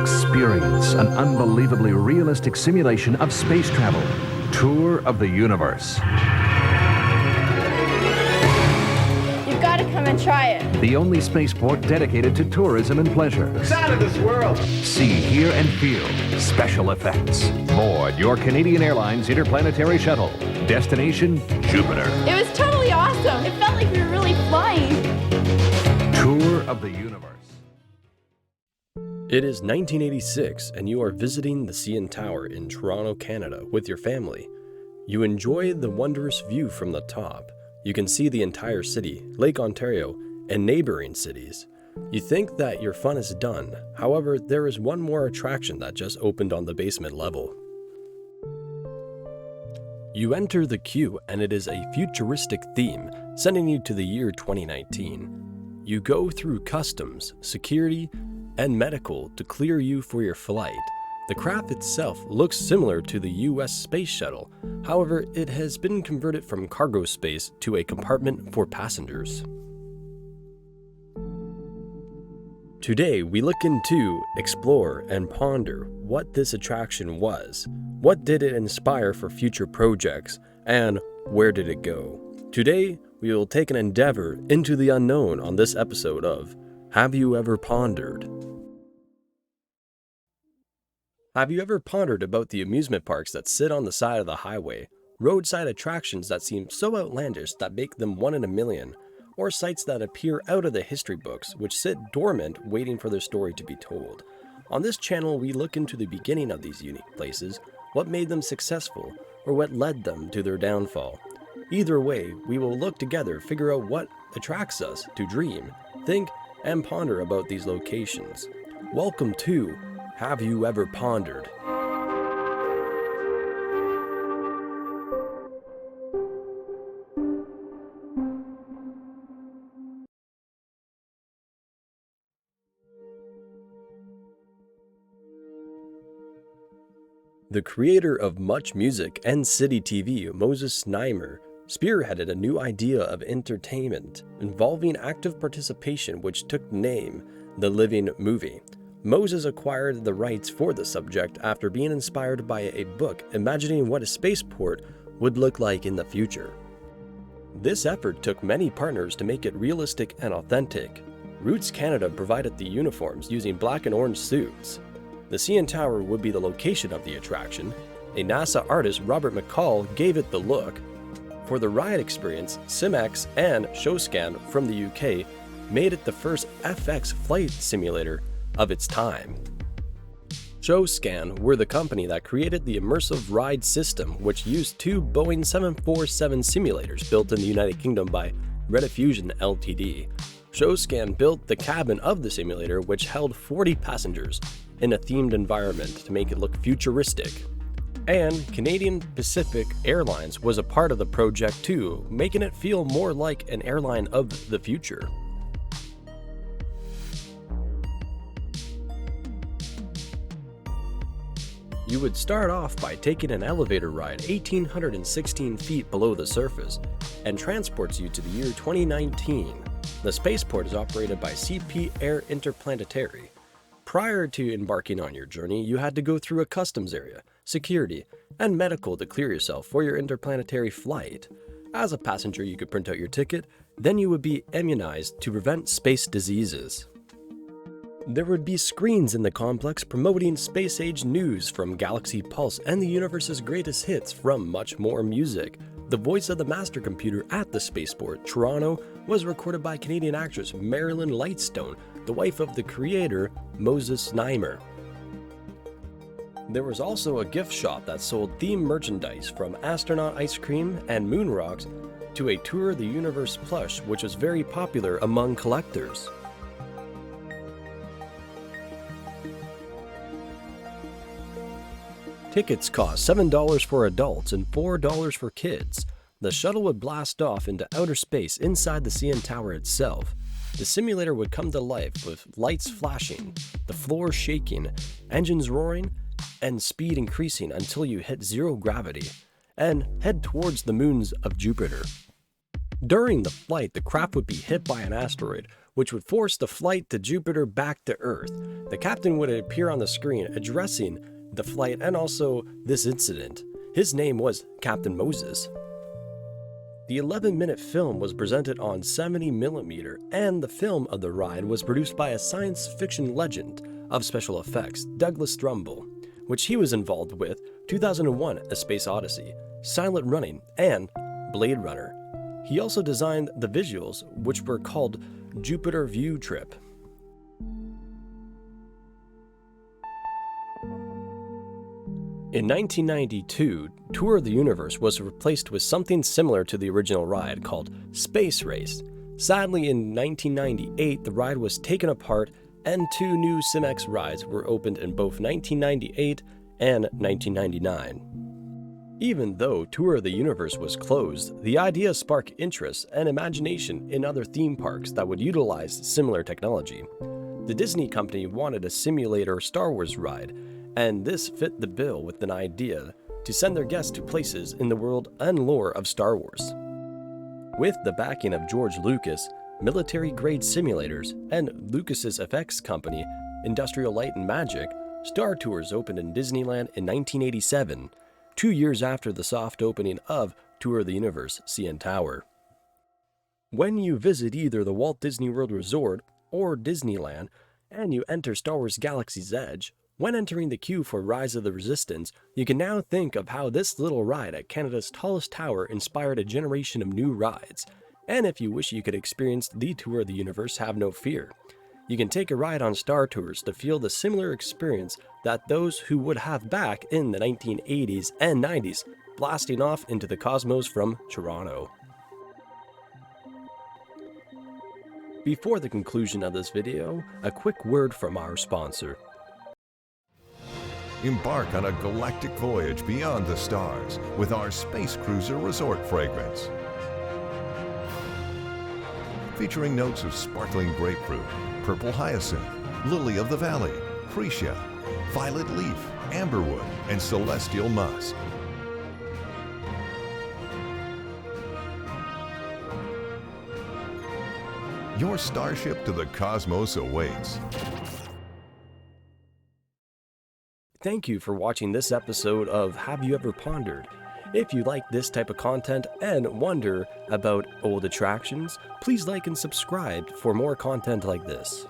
Experience an unbelievably realistic simulation of space travel. Tour of the Universe. You've got to come and try it. The only spaceport dedicated to tourism and pleasure. It's out of this world. See, hear, and feel special effects. Board your Canadian Airlines interplanetary shuttle. Destination, Jupiter. It was totally awesome. It felt like we were really flying. Tour of the Universe. It is 1986 and you are visiting the CN Tower in Toronto, Canada with your family. You enjoy the wondrous view from the top. You can see the entire city, Lake Ontario, and neighboring cities. You think that your fun is done. However, there is one more attraction that just opened on the basement level. You enter the queue and it is a futuristic theme, sending you to the year 2019. You go through customs, security, and medical to clear you for your flight. The craft itself looks similar to the US space shuttle. However, it has been converted from cargo space to a compartment for passengers. Today, we look into, explore, and ponder what this attraction was, what did it inspire for future projects, and where did it go. Today, we will take an endeavor into the unknown on this episode of Have You Ever Pondered? Have you ever pondered about the amusement parks that sit on the side of the highway, roadside attractions that seem so outlandish that make them one in a million, or sites that appear out of the history books which sit dormant waiting for their story to be told? On this channel, we look into the beginning of these unique places, what made them successful, or what led them to their downfall. Either way, we will look together, figure out what attracts us to dream, think, and ponder about these locations. Welcome to Have You Ever Pondered? The creator of much music and city TV, Moses Znaimer, spearheaded a new idea of entertainment involving active participation which took name the living movie. Moses acquired the rights for the subject after being inspired by a book imagining what a spaceport would look like in the future. This effort took many partners to make it realistic and authentic. Roots Canada provided the uniforms using black and orange suits. The CN Tower would be the location of the attraction. A NASA artist, Robert McCall, gave it the look. For the ride experience, SimX and ShowScan from the UK made it the first FX flight simulator of its time. ShowScan were the company that created the immersive ride system, which used two Boeing 747 simulators built in the United Kingdom by Rediffusion Ltd. ShowScan built the cabin of the simulator, which held 40 passengers in a themed environment to make it look futuristic. And Canadian Pacific Airlines was a part of the project too, making it feel more like an airline of the future. You would start off by taking an elevator ride 1,816 feet below the surface and transports you to the year 2019. The spaceport is operated by CP Air Interplanetary. Prior to embarking on your journey, you had to go through a customs area, security, and medical to clear yourself for your interplanetary flight. As a passenger, you could print out your ticket, then you would be immunized to prevent space diseases. There would be screens in the complex promoting space-age news from Galaxy Pulse and the universe's greatest hits from much more music. The voice of the master computer at the spaceport, Toronto, was recorded by Canadian actress Marilyn Lightstone, the wife of the creator, Moses Znaimer. There was also a gift shop that sold themed merchandise from astronaut ice cream and moon rocks to a Tour of the Universe plush, which was very popular among collectors. Tickets cost $7 for adults and $4 for kids. The shuttle would blast off into outer space inside the CN Tower itself. The simulator would come to life with lights flashing, the floor shaking, engines roaring, and speed increasing until you hit zero gravity and head towards the moons of Jupiter. During the flight, the craft would be hit by an asteroid, which would force the flight to Jupiter back to Earth. The captain would appear on the screen addressing the flight and also this incident. His name was Captain Moses. The 11-minute film was presented on 70mm, and the film of the ride was produced by a science fiction legend of special effects, Douglas Trumbull, which he was involved with 2001: A Space Odyssey, Silent Running, and Blade Runner. He also designed the visuals, which were called Jupiter View Trip. In 1992, Tour of the Universe was replaced with something similar to the original ride called Space Race. Sadly, in 1998, the ride was taken apart and 2 new SimX rides were opened in both 1998 and 1999. Even though Tour of the Universe was closed, the idea sparked interest and imagination in other theme parks that would utilize similar technology. The Disney company wanted a simulator Star Wars ride, and this fit the bill with an idea to send their guests to places in the world and lore of Star Wars. With the backing of George Lucas, military-grade simulators, and Lucas's effects company, Industrial Light and Magic, Star Tours opened in Disneyland in 1987, 2 years after the soft opening of Tour of the Universe CN Tower. When you visit either the Walt Disney World Resort or Disneyland, and you enter Star Wars Galaxy's Edge, when entering the queue for Rise of the Resistance, you can now think of how this little ride at Canada's tallest tower inspired a generation of new rides. And if you wish you could experience the Tour of the Universe, have no fear. You can take a ride on Star Tours to feel the similar experience that those who would have back in the 1980s and 90s, blasting off into the cosmos from Toronto. Before the conclusion of this video, a quick word from our sponsor. Embark on a galactic voyage beyond the stars with our Space Cruiser Resort fragrance. Featuring notes of sparkling grapefruit, purple hyacinth, lily of the valley, freesia, violet leaf, amberwood, and celestial musk. Your starship to the cosmos awaits. Thank you for watching this episode of Have You Ever Pondered? If you like this type of content and wonder about old attractions, please like and subscribe for more content like this.